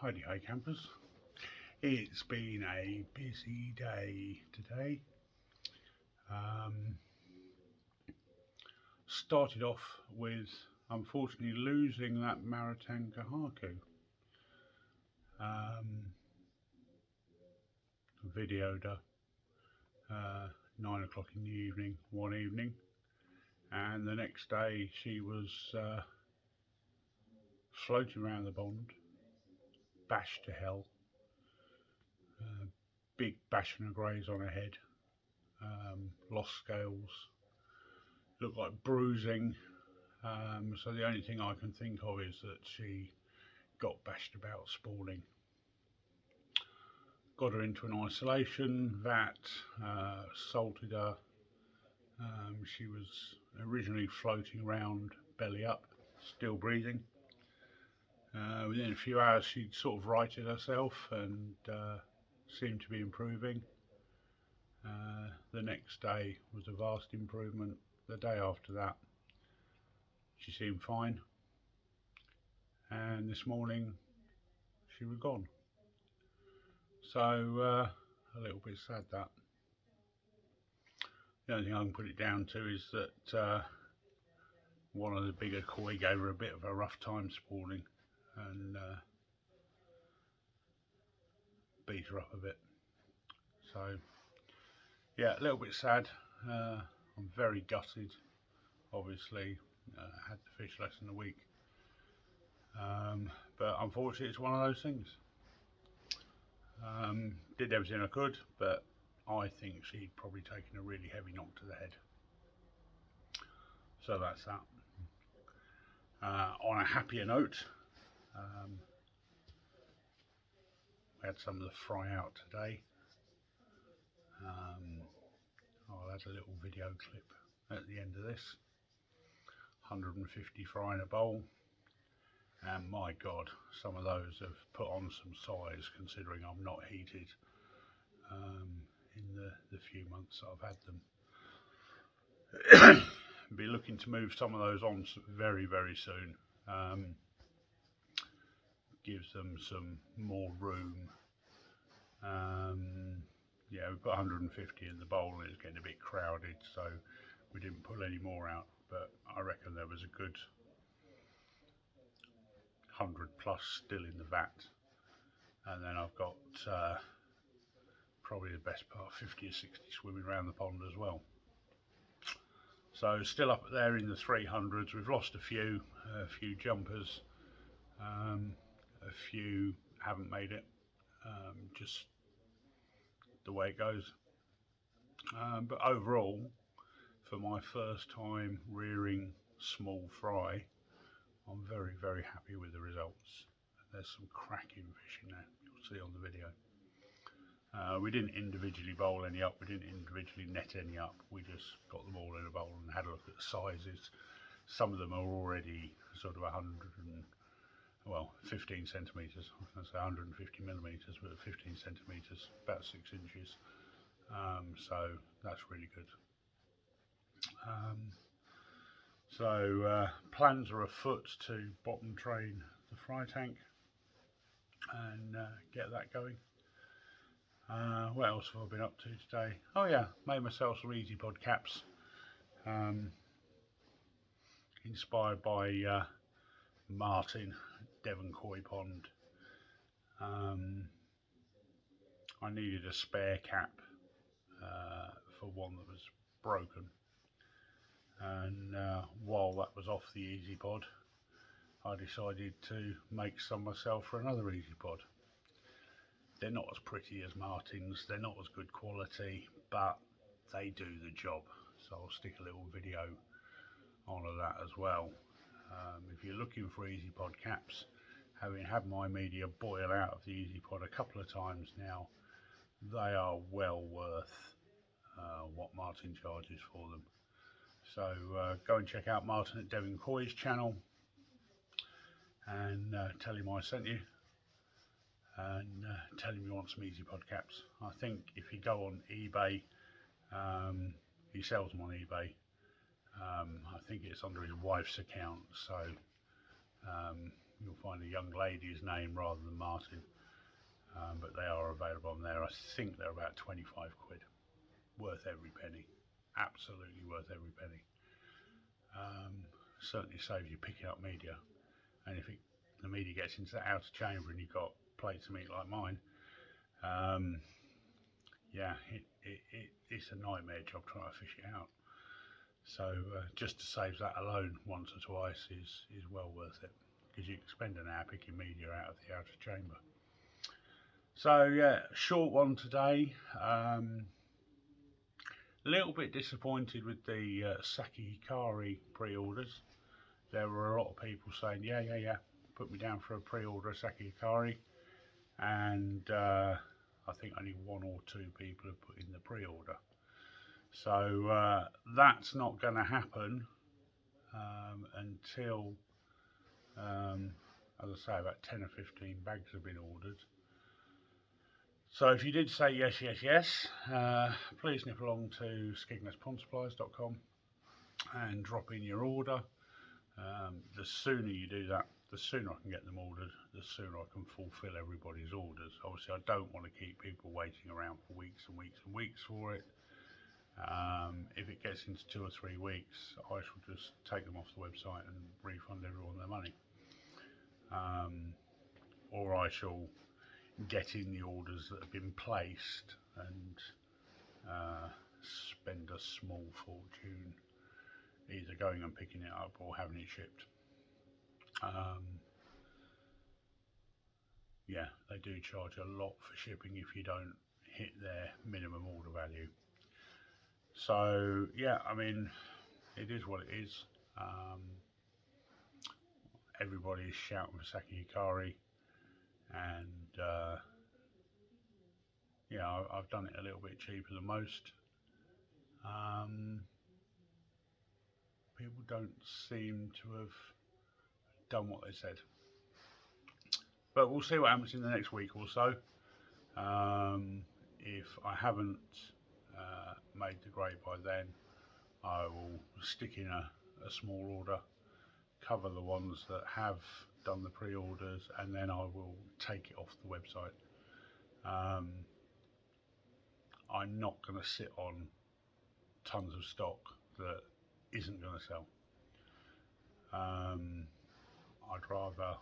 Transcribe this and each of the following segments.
Hi campers. It's been a busy day today. Started off with unfortunately losing that Maritanka Haku. Videoed her 9 o'clock in the evening, one evening, and the next day she was floating around the pond, bashed to hell, big bash and a graze on her head, lost scales, looked like bruising. So the only thing I can think of is that she got bashed about spawning. Got her into an isolation vat, salted her. She was originally floating around belly up, still breathing. Within a few hours she'd sort of righted herself and seemed to be improving. The next day was a vast improvement. The day after that she seemed fine, and this morning she was gone. So a little bit sad that. The only thing I can put it down to is that one of the bigger koi gave her a bit of a rough time spawning and beat her up a bit. So yeah, a little bit sad. I'm very gutted. Obviously, had to fish less than a week, but unfortunately it's one of those things. Did everything I could, but I think she'd probably taken a really heavy knock to the head. So that's that. On a happier note, we had some of the fry out today. I'll add a little video clip at the end of this. 150 fry in a bowl, and my god, some of those have put on some size considering I'm not heated in the few months that I've had them. Be looking to move some of those on very soon. Gives them some more room. Yeah, we put 150 in the bowl and it's getting a bit crowded, so we didn't pull any more out, but I reckon there was a good 100 plus still in the vat, and then I've got probably the best part 50 or 60 swimming around the pond as well. So still up there in the 300s. We've lost a few jumpers, a few haven't made it, just the way it goes. But overall, for my first time rearing small fry, I'm very happy with the results. There's some cracking fish in there, you'll see on the video. We didn't individually bowl any up, we didn't individually net any up, we just got them all in a bowl and had a look at the sizes. Some of them are already sort of 15 centimetres, I was going to say 150 millimetres, but 15 centimetres, about 6 inches. So that's really good. So plans are afoot to bottom train the fry tank and get that going. What else have I been up to today? Oh yeah, made myself some eazypod caps, inspired by Martin, Devon Koi Pond. I needed a spare cap for one that was broken, and while that was off the eazypod, I decided to make some myself for another eazypod. They're not as pretty as Martin's, they're not as good quality, but they do the job, so I'll stick a little video on of that as well. If you're looking for eazypod caps, having had my media boil out of the eazypod a couple of times now, they are well worth what Martin charges for them. So go and check out Martin at Devon Koi's channel and tell him I sent you, and tell him you want some eazypod caps. I think if you go on eBay, he sells them on eBay. I think it's under his wife's account, so you'll find a young lady's name rather than Martin. But they are available on there. I think they're about 25 quid. Worth every penny. Absolutely worth every penny. Certainly saves you picking up media. And if the media gets into the outer chamber and you've got plates of meat like mine, yeah, it's a nightmare job trying to fish it out. So just to save that alone once or twice is well worth it, because you can spend an hour picking media out of the outer chamber. So yeah, short one today. A little bit disappointed with the Saki Hikari pre-orders. There were a lot of people saying, yeah, put me down for a pre-order of Saki Hikari, and I think only 1 or 2 people have put in the pre-order. So that's not going to happen until, as I say, about 10 or 15 bags have been ordered. So if you did say yes, please nip along to skegnesspond and drop in your order. The sooner you do that, the sooner I can get them ordered, the sooner I can fulfill everybody's orders. Obviously, I don't want to keep people waiting around for weeks and weeks and weeks for it. If it gets into 2 or 3 weeks, I shall just take them off the website and refund everyone their money. Or I shall get in the orders that have been placed and spend a small fortune either going and picking it up or having it shipped. Yeah, they do charge a lot for shipping if you don't hit their minimum order value. So yeah, I mean, it is what it is. Everybody is shouting for Saki Hikari, and yeah, I've done it a little bit cheaper than most. People don't seem to have done what they said, but we'll see what happens in the next week or so. If I haven't made the grade by then, I will stick in a small order, cover the ones that have done the pre-orders, and then I will take it off the website. I'm not going to sit on tons of stock that isn't going to sell. I'd rather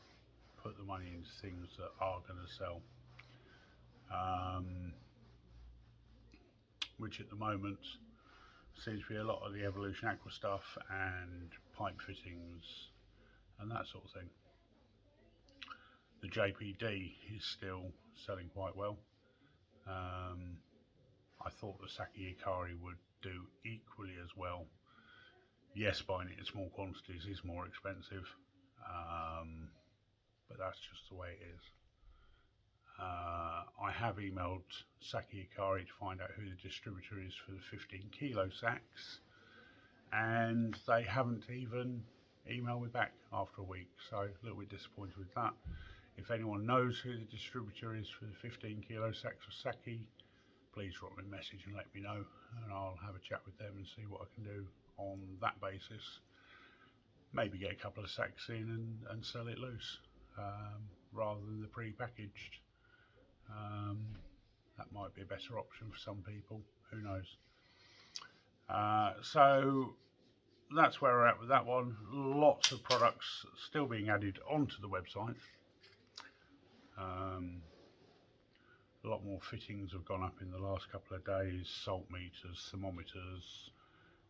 put the money into things that are going to sell, which at the moment seems to be a lot of the Evolution Aqua stuff and pipe fittings and that sort of thing. The JPD is still selling quite well. I thought the Saki Hikari would do equally as well. Yes, buying it in small quantities is more expensive, but that's just the way it is. I have emailed Saki Hikari to find out who the distributor is for the 15 kilo sacks, and they haven't even emailed me back after a week, so a little bit disappointed with that. If anyone knows who the distributor is for the 15 kilo sacks of Saki, please drop me a message and let me know, and I'll have a chat with them and see what I can do on that basis. Maybe get a couple of sacks in and sell it loose, rather than the pre-packaged. That might be a better option for some people, who knows. So that's where we're at with that one. Lots of products still being added onto the website. A lot more fittings have gone up in the last couple of days, salt meters, thermometers,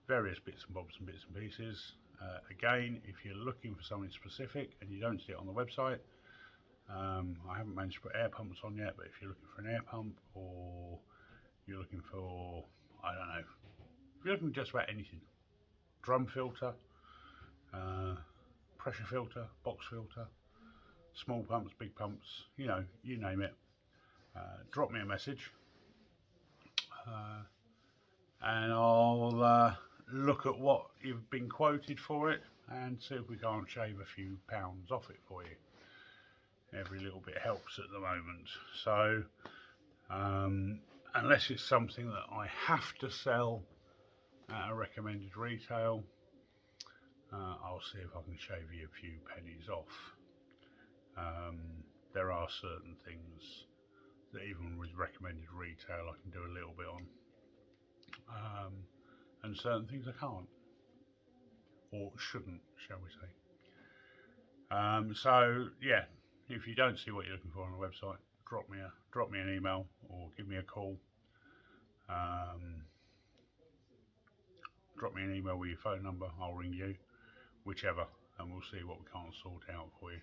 various bits and bobs and bits and pieces. Again, if you're looking for something specific and you don't see it on the website, I haven't managed to put air pumps on yet, but if you're looking for an air pump, or you're looking for, I don't know, if you're looking for just about anything, drum filter, pressure filter, box filter, small pumps, big pumps, you know, you name it, drop me a message, and I'll look at what you've been quoted for it and see if we can't shave a few pounds off it for you. Every little bit helps at the moment. So unless it's something that I have to sell at a recommended retail, I'll see if I can shave you a few pennies off. There are certain things that even with recommended retail I can do a little bit on, and certain things I can't or shouldn't, shall we say. So yeah, if you don't see what you're looking for on the website, drop me an email or give me a call. Um, Drop me an email with your phone number. I'll ring you, whichever, and we'll see what we can't sort out for you.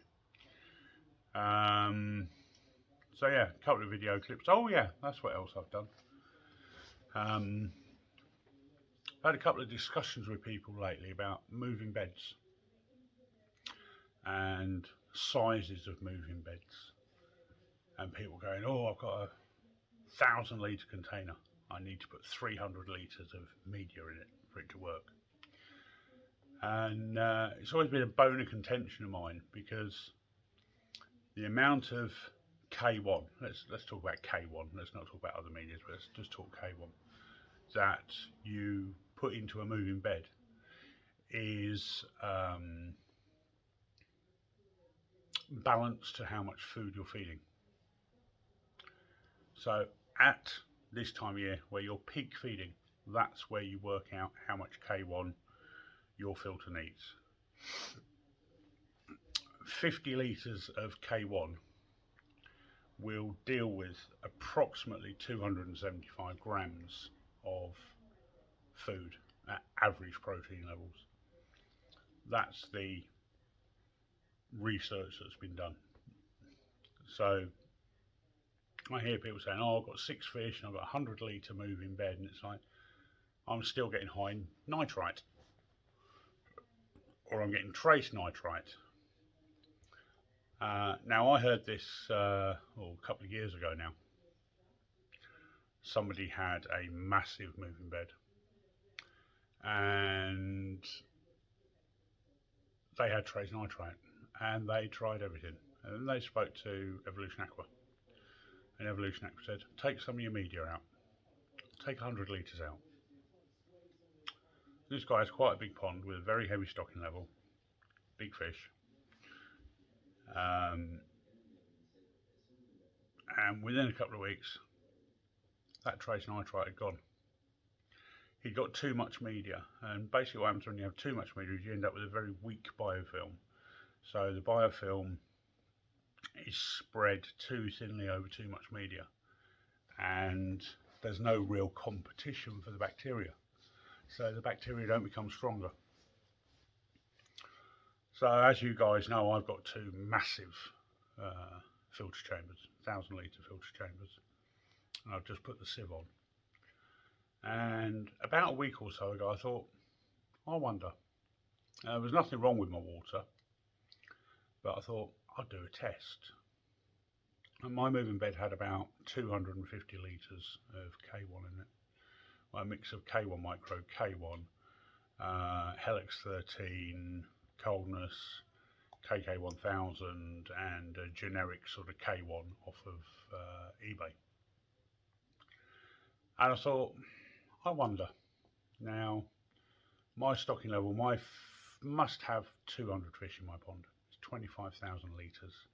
So yeah, a couple of video clips. Oh yeah, that's what else I've done. I've had a couple of discussions with people lately about moving beds and sizes of moving beds, and people going, "Oh, I've got a 1,000 litre container. I need to put 300 litres of media in it for it to work." And it's always been a bone of contention of mine because the amount of K1, let's talk about K1, let's not talk about other medias, but let's just talk K1, that you put into a moving bed is balanced to how much food you're feeding. So at this time of year where you're peak feeding, that's where you work out how much K1 your filter needs. 50 litres of K1 will deal with approximately 275 grams of food at average protein levels. That's the research that's been done. So I hear people saying, "Oh, I've got 6 fish and I've got a 100-litre moving bed," and it's like, I'm still getting high nitrite, or I'm getting trace nitrite. Now I heard this a couple of years ago now. Somebody had a massive moving bed and they had trace nitrite, and they tried everything, and then they spoke to Evolution Aqua, and Evolution Aqua said, "Take some of your media out, take 100 litres out." This guy has quite a big pond with a very heavy stocking level, big fish, and within a couple of weeks that trace nitrite had gone. He'd got too much media, and basically what happens when you have too much media is you end up with a very weak biofilm. So the biofilm is spread too thinly over too much media, and there's no real competition for the bacteria. So the bacteria don't become stronger. So as you guys know, I've got 2 massive filter chambers, 1,000-litre filter chambers, and I've just put the sieve on. And about a week or so ago I thought, I wonder, there was nothing wrong with my water, but I thought I'd do a test. And my moving bed had about 250 litres of K1 in it. A mix of K1 micro, K1, Helix 13, Coldness, KK1000, and a generic sort of K1 off of eBay. And I thought, I wonder, now my stocking level, must have 200 fish in my pond. It's 25,000 litres.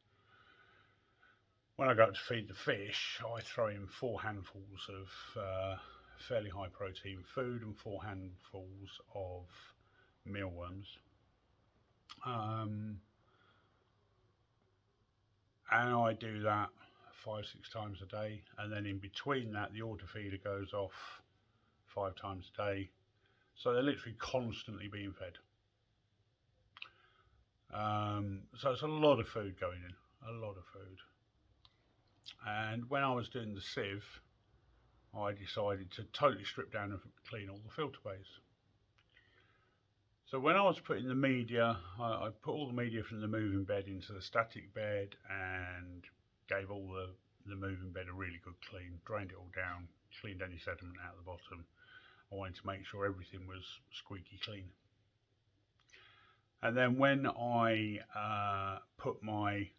When I go to feed the fish, I throw in 4 handfuls of fairly high protein food and 4 handfuls of mealworms. And I do that 5-6 times a day, and then in between that the auto feeder goes off 5 times a day, so they're literally constantly being fed. So it's a lot of food going in, a lot of food. And when I was doing the sieve, I decided to totally strip down and clean all the filter bays. So when I was putting the media, I put all the media from the moving bed into the static bed and gave all the moving bed a really good clean, drained it all down, cleaned any sediment out of the bottom. I wanted to make sure everything was squeaky clean. And then when I put my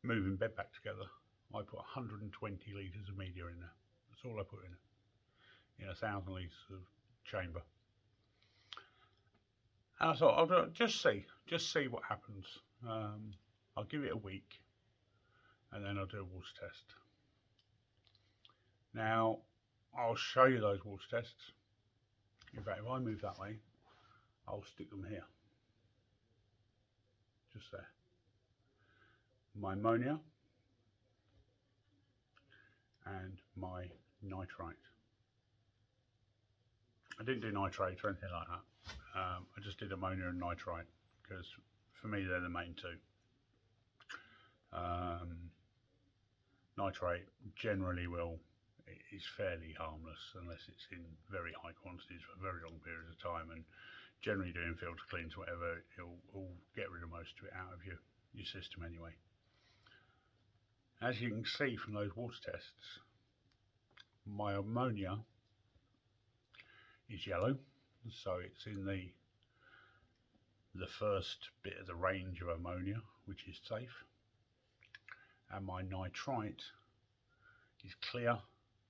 moving bed back together, I put 120 litres of media in there. That's all I put in a 1,000 litres of chamber. And I thought, I'll just see what happens. I'll give it a week and then I'll do a water test. Now, I'll show you those water tests. In fact, if I move that way, I'll stick them here. Just there. My ammonia and my nitrite. I didn't do nitrate or anything like that. I just did ammonia and nitrite because for me they're the main two. Nitrate generally is fairly harmless unless it's in very high quantities for very long periods of time, and generally doing filter cleans, whatever, it'll get rid of most of it out of your system anyway. As you can see from those water tests, my ammonia is yellow, so it's in the first bit of the range of ammonia, which is safe. And my nitrite is clear,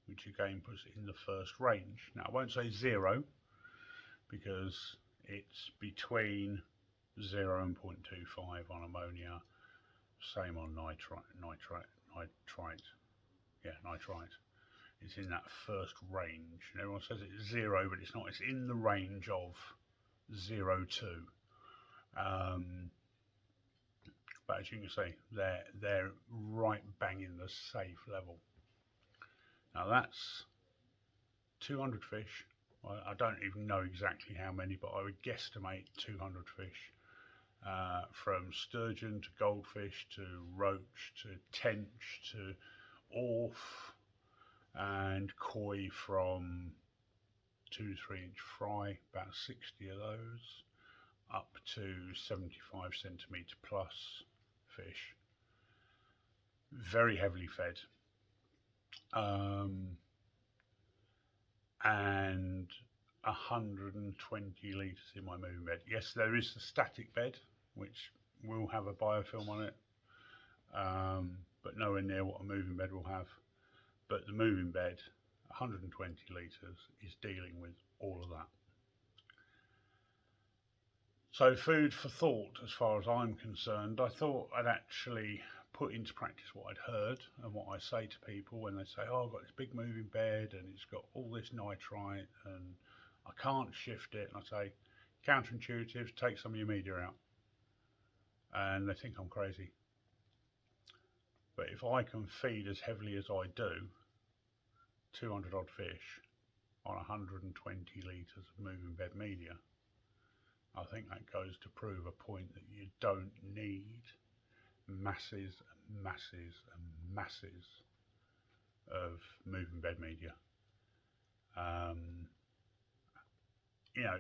which again puts it in the first range. Now I won't say 0 because it's between 0 and 0.25 on ammonia, same on nitrite. Yeah, nitrite. It's in that first range. And everyone says it's 0, but it's not. It's in the range of 0 to. But as you can see, they're right bang in the safe level. Now that's 200 fish. I don't even know exactly how many, but I would guesstimate 200 fish. From sturgeon to goldfish to roach to tench to orf and koi, from 2 to 3 inch fry, about 60 of those, up to 75 centimetre plus fish. Very heavily fed. And 120 litres in my moving bed. Yes, there is a static bed which will have a biofilm on it, but nowhere near what a moving bed will have. But the moving bed, 120 litres, is dealing with all of that. So food for thought, as far as I'm concerned. I thought I'd actually put into practice what I'd heard and what I say to people when they say, oh, I've got this big moving bed and it's got all this nitrite and I can't shift it. And I say, counterintuitive, take some of your media out. And they think I'm crazy. But if I can feed as heavily as I do, 200 odd fish on 120 litres of moving bed media, I think that goes to prove a point that you don't need masses and masses and masses of moving bed media. You know,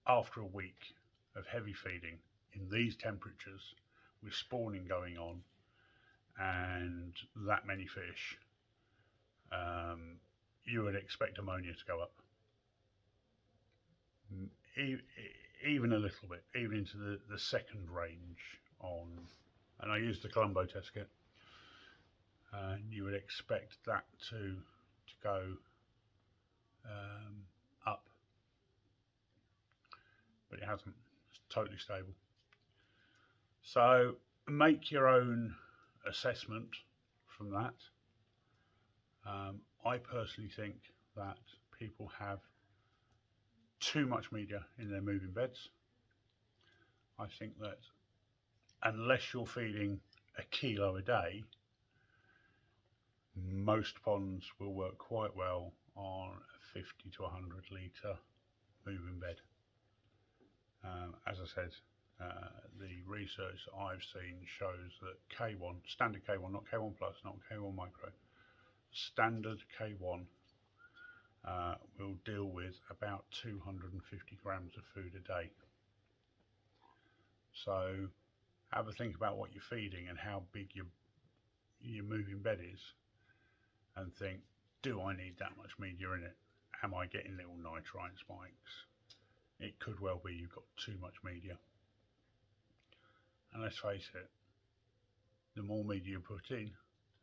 after a week of heavy feeding in these temperatures with spawning going on and that many fish, you would expect ammonia to go up. Even a little bit, even into the second range on, and I used the Colombo test kit, and you would expect that to go up, but it hasn't. It's totally stable. So make your own assessment from that. I personally think that people have too much media in their moving beds. I think that unless you're feeding a kilo a day, most ponds will work quite well on a 50 to 100 litre moving bed. As I said, the research that I've seen shows that K1, standard K1, not K1 plus, not K1 micro, standard K1 will deal with about 250 grams of food a day. So have a think about what you're feeding and how big your moving bed is, and think, do I need that much media in it? Am I getting little nitrite spikes? It could well be you've got too much media. And let's face it, the more media you put in,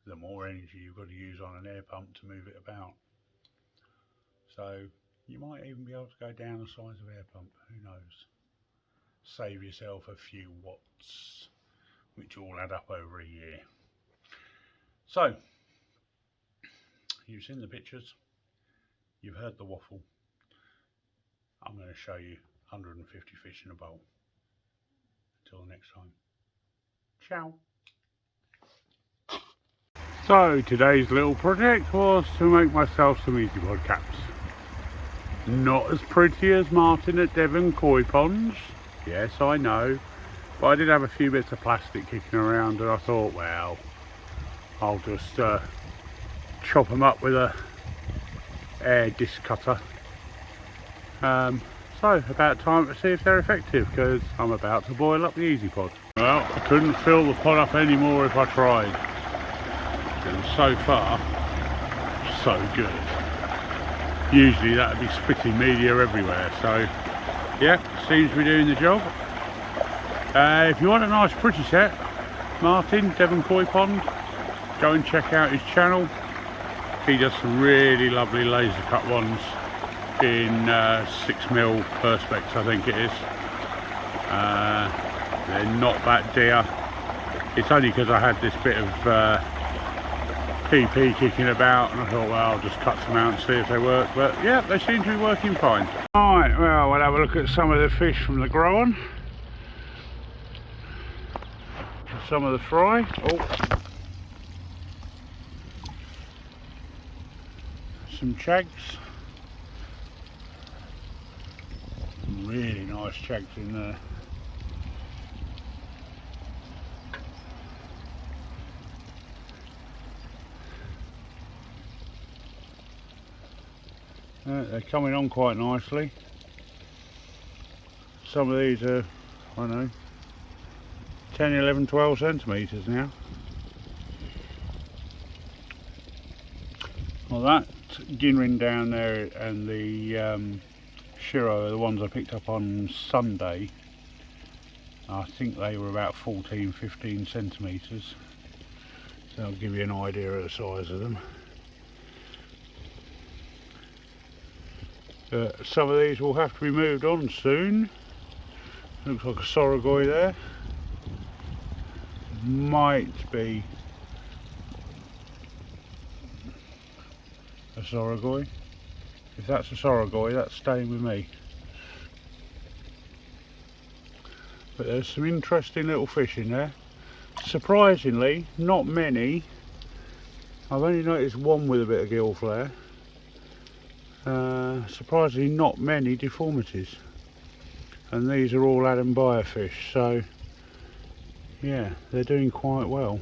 the more energy you've got to use on an air pump to move it about. So you might even be able to go down the size of air pump, who knows? Save yourself a few watts which all add up over a year. So, you've seen the pictures, you've heard the waffle. I'm going to show you 150 fish in a bowl. Until next time, ciao. So today's little project was to make myself some eazypod caps. Not as pretty as Martin at Devon Koi Ponds, yes I know, but I did have a few bits of plastic kicking around and I thought, well, I'll just chop them up with a air disc cutter. So about time to see if they're effective, because I'm about to boil up the eazypod. Well, I couldn't fill the pot up anymore if I tried. And so far, so good. Usually that would be spitting media everywhere, so yeah, seems to be doing the job. If you want a nice pretty set, Martin, Devon Koi Pond, go and check out his channel. He does some really lovely laser cut ones in 6mm perspex, I think it is. They're not that dear. It's only because I had this bit of PP kicking about and I thought, well, I'll just cut some out and see if they work, but yeah, they seem to be working fine. Alright, well, we'll have a look at some of the fish from the grow on. Some of the fry. Oh. Some chags. Some really nice chags in there. They're coming on quite nicely. Some of these are, I don't know, 10, 11, 12 centimetres now. Well, that Ginrin down there and the Shiro are the ones I picked up on Sunday. I think they were about 14, 15 centimetres. So I'll give you an idea of the size of them. Some of these will have to be moved on soon. Looks like a soragoi there. Might be a soragoi. If that's a soragoi, that's staying with me. But there's some interesting little fish in there. Surprisingly, not many. I've only noticed one with a bit of gill flare. Surprisingly not many deformities, and these are all Adam Buyer fish, so yeah, they're doing quite well.